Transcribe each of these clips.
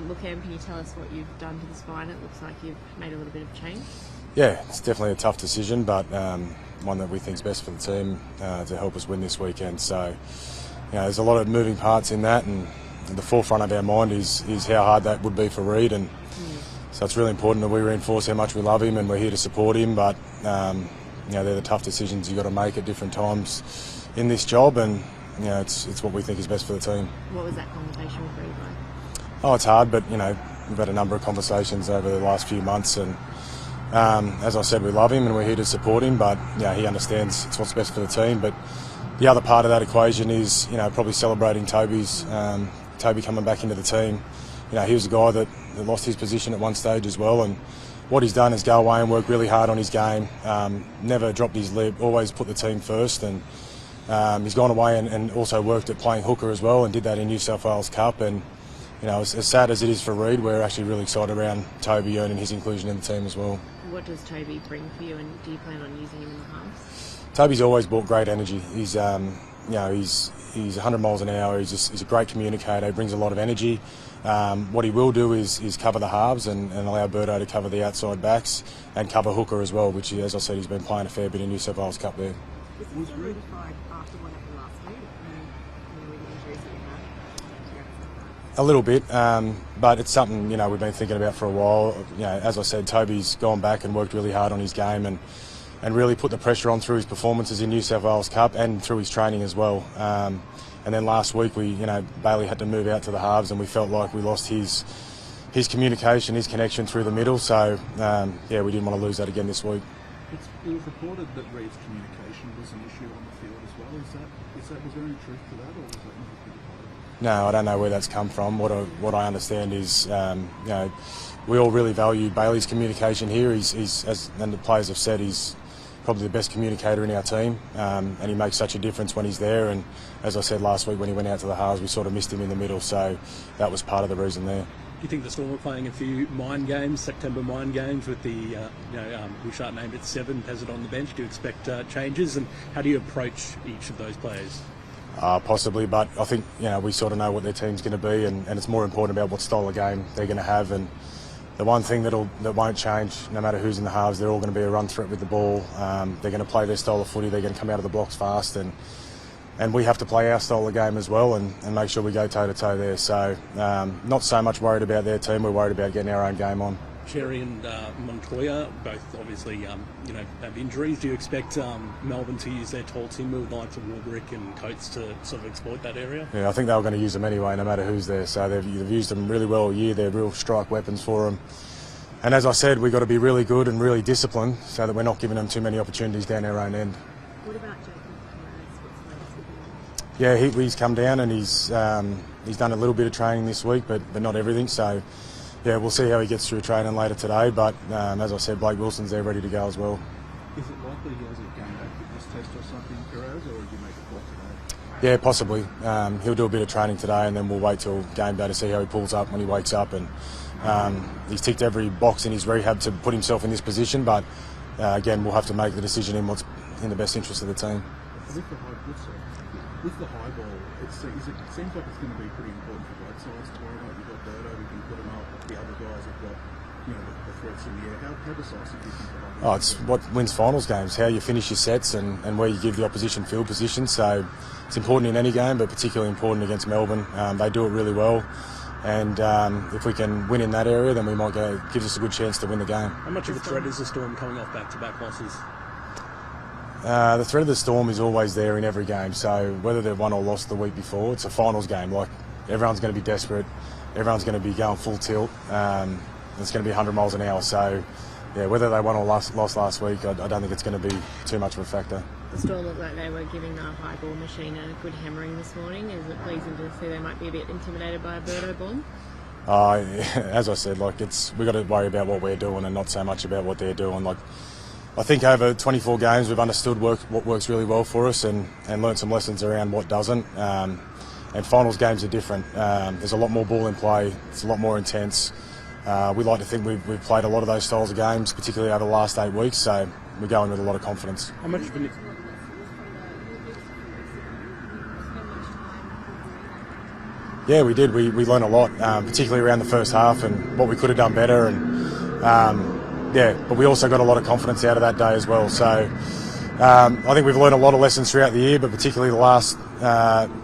Well, Cam, can you tell us what you've done to the spine? It looks like you've made a little bit of change. Yeah, it's definitely a tough decision, but one that we think is best for the team to help us win this weekend. So, there's a lot of moving parts in that, and the forefront of our mind is how hard that would be for Reed, and so it's really important that we reinforce how much we love him and we're here to support him. But they're the tough decisions you've got to make at different times in this job, and it's what we think is best for the team. What was that conversation with Reed like? Oh, it's hard, but we've had a number of conversations over the last few months, and as I said, we love him and we're here to support him. But he understands it's what's best for the team. But the other part of that equation is probably celebrating Toby coming back into the team. He was a guy that lost his position at one stage as well, and what he's done is go away and work really hard on his game. Never dropped his lip, always put the team first, and he's gone away and also worked at playing hooker as well, and did that in New South Wales Cup. And as sad as it is for Reed, we're actually really excited around Toby earning his inclusion in the team as well. What does Toby bring for you, and do you plan on using him in the halves? Toby's always brought great energy. He's 100 miles an hour. He's a great communicator. He brings a lot of energy. What he will do is cover the halves and allow Birdo to cover the outside backs and cover hooker as well, which, as I said, he's been playing a fair bit in New South Wales Cup there. Was it modified after what happened last week, with the injuries that you had? A little bit, but it's something we've been thinking about for a while. As I said, Toby's gone back and worked really hard on his game and really put the pressure on through his performances in New South Wales Cup and through his training as well. And then last week Bailey had to move out to the halves, and we felt like we lost his communication, his connection through the middle. So we didn't want to lose that again this week. It was reported that Reed's communication was an issue on the field as well. Was there any truth to that, or was that not? No, I don't know where that's come from. What I understand is, we all really value Bailey's communication here. And the players have said, he's probably the best communicator in our team, and he makes such a difference when he's there. And as I said last week, when he went out to the halves, we sort of missed him in the middle, so that was part of the reason there. Do you think the Storm are playing a few mind games, September mind games, with the Bouchard named at 7, Pezzett on the bench? Do you expect changes, and how do you approach each of those players? Possibly, but I think we sort of know what their team's going to be, and it's more important about what style of game they're going to have. And the one thing that won't change, no matter who's in the halves, they're all going to be a run threat with the ball. They're going to play their style of footy. They're going to come out of the blocks fast, and we have to play our style of game as well, and make sure we go toe to toe there. So not so much worried about their team. We're worried about getting our own game on. Cherry and Montoya both obviously have injuries. Do you expect Melbourne to use their tall timber with likes of Warbrick and Coates to sort of exploit that area? Yeah, I think they were going to use them anyway, no matter who's there. So they've used them really well all year. They're real strike weapons for them. And as I said, we've got to be really good and really disciplined so that we're not giving them too many opportunities down our own end. What about Jacob? What's the latest with him? Yeah, he's come down and he's done a little bit of training this week, but not everything. So yeah, we'll see how he gets through training later today. But as I said, Blake Wilson's there ready to go as well. Is it likely he has a game back fitness test or something, Perez, or did you make a call today? Yeah, possibly. He'll do a bit of training today, and then we'll wait till game day to see how he pulls up when he wakes up. And he's ticked every box in his rehab to put himself in this position. But again, we'll have to make the decision in what's in the best interest of the team. With the high ball, it seems like it's going to be pretty important for both sides tomorrow night. You've got Birdo, we can put him up. The other guys have got the threats in the air. How decisive do you think the high ball? It's what wins finals games, how you finish your sets and where you give the opposition field position. So it's important in any game, but particularly important against Melbourne. They do it really well. And if we can win in that area, then we might gives us a good chance to win the game. How much of a threat is the Storm coming off back-to-back losses? The threat of the Storm is always there in every game. So whether they've won or lost the week before, it's a finals game. Like, everyone's going to be desperate. Everyone's going to be going full tilt. It's going to be 100 miles an hour. So yeah, whether they won or lost last week, I don't think it's going to be too much of a factor. The Storm looked like they were giving the high ball machine a good hammering this morning. Is it pleasing to see they might be a bit intimidated by a Birdo bomb? As I said, we've got to worry about what we're doing and not so much about what they're doing. I think over 24 games we've understood what works really well for us and learned some lessons around what doesn't. And finals games are different. There's a lot more ball in play. It's a lot more intense. We like to think we've played a lot of those styles of games, particularly over the last 8 weeks. So we go in with a lot of confidence. How much of an Yeah, we did. We learned a lot, particularly around the first half and what we could have done better. And but we also got a lot of confidence out of that day as well. So I think we've learned a lot of lessons throughout the year, but particularly the last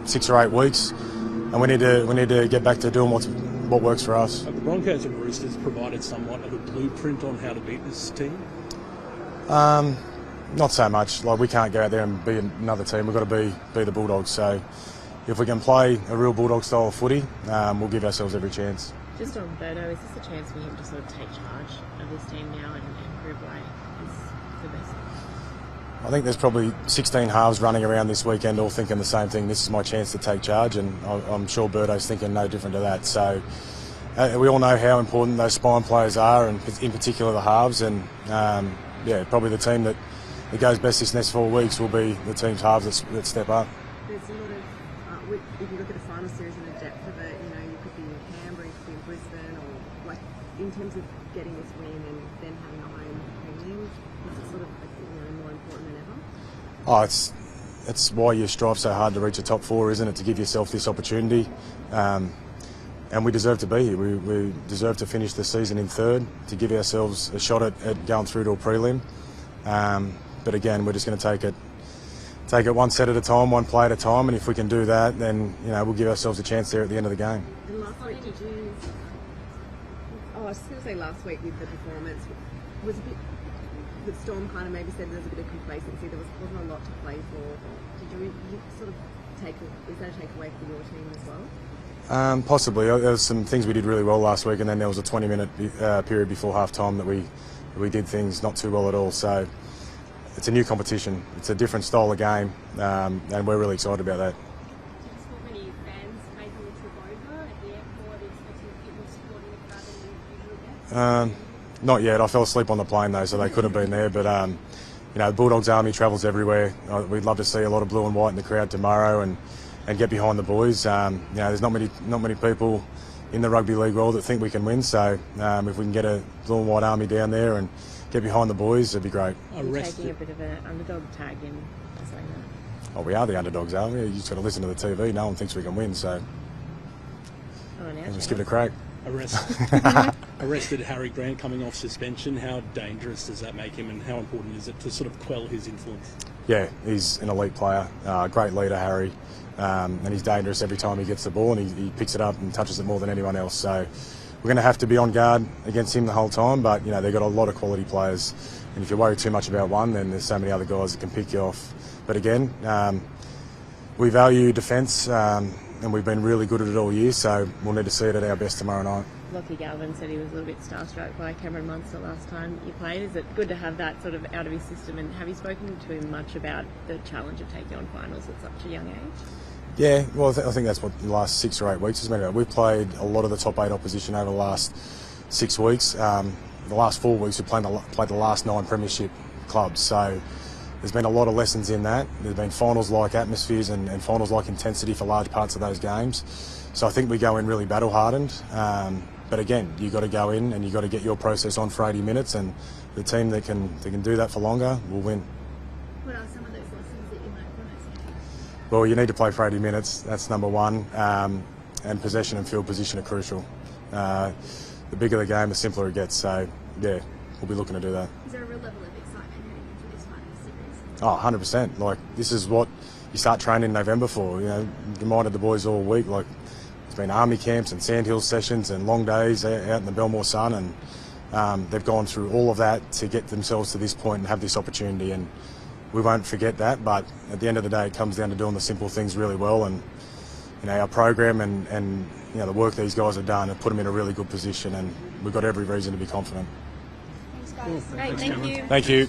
6 or 8 weeks. And we need to get back to doing what works for us. The Broncos and Roosters provided somewhat of a blueprint on how to beat this team. Not so much. Like, we can't go out there and be another team. We've got to be the Bulldogs. So if we can play a real Bulldog style of footy, we'll give ourselves every chance. Just on Birdo, is this a chance for him to sort of take charge of this team now and prove why he's the best? I think there's probably 16 halves running around this weekend all thinking the same thing. This is my chance to take charge, and I'm sure Birdo's thinking no different to that. So we all know how important those spine players are, and in particular the halves. And probably the team that goes best this next 4 weeks will be the team's halves that step up. There's a lot of, if you look at the final series and the depth of it, you could be in Canberra, you could be in Brisbane, or like in terms of getting this win and then having a home premium, is it sort of more important than ever? Oh, it's why you strive so hard to reach the top 4, isn't it? To give yourself this opportunity. And we deserve to be here. We deserve to finish the season in 3rd, to give ourselves a shot at going through to a prelim. But again, we're just going to take it one set at a time, one play at a time, and if we can do that, then we'll give ourselves a chance there at the end of the game. And last week, did you? Oh, I was going to say last week with the performance was a bit. The Storm kind of maybe said there was a bit of complacency. There wasn't a lot to play for. Did you sort of is that a takeaway for your team as well? Possibly. There was some things we did really well last week, and then there was a 20-minute period before half-time that we did things not too well at all. So it's a new competition. It's a different style of game, and we're really excited about that. Just not many fans making the trip over at the airport, expecting people supporting the crowd than you usually get? Not yet. I fell asleep on the plane though, so they could have been there. But Bulldogs Army travels everywhere. We'd love to see a lot of blue and white in the crowd tomorrow and get behind the boys. There's not many people in the rugby league world that think we can win. So if we can get a blue and white army down there and get behind the boys, it'd be great. You're taking a bit of an underdog tag in saying that. Oh, we are the underdogs, aren't we? You just got to listen to the TV. No one thinks we can win, so let's give it a crack. Arrested Harry Grant coming off suspension. How dangerous does that make him, and how important is it to sort of quell his influence? Yeah, he's an elite player, great leader, Harry, and he's dangerous every time he gets the ball, and he picks it up and touches it more than anyone else. So we're going to have to be on guard against him the whole time, but they've got a lot of quality players, and if you worry too much about one, then there's so many other guys that can pick you off. But again, we value defence, and we've been really good at it all year, so we'll need to see it at our best tomorrow night. Lockie Galvin said he was a little bit starstruck by Cameron Munster last time you played. Is it good to have that sort of out of his system, and have you spoken to him much about the challenge of taking on finals at such a young age? Yeah, well, I think that's what the last 6 or 8 weeks has been about. We've played a lot of the top 8 opposition over the last 6 weeks. The last 4 weeks we've played the last 9 premiership clubs, so there's been a lot of lessons in that. There's been finals-like atmospheres and finals-like intensity for large parts of those games. So I think we go in really battle-hardened. But again, you've got to go in and you've got to get your process on for 80 minutes, and the team that can do that for longer will win. What are some of those lessons that you learned from it? Well, you need to play for 80 minutes. That's number one. And possession and field position are crucial. The bigger the game, the simpler it gets. So, yeah, we'll be looking to do that. Is there a real level of excitement heading into this final series? Oh, 100%. Like, this is what you start training in November for. Reminded the boys all week, like, it's been army camps and sandhill sessions and long days out in the Belmore sun, and they've gone through all of that to get themselves to this point and have this opportunity, and we won't forget that. But at the end of the day, it comes down to doing the simple things really well, and our program and the work these guys have done have put them in a really good position, and we've got every reason to be confident. Thanks, guys. Great, thank you. Thank you.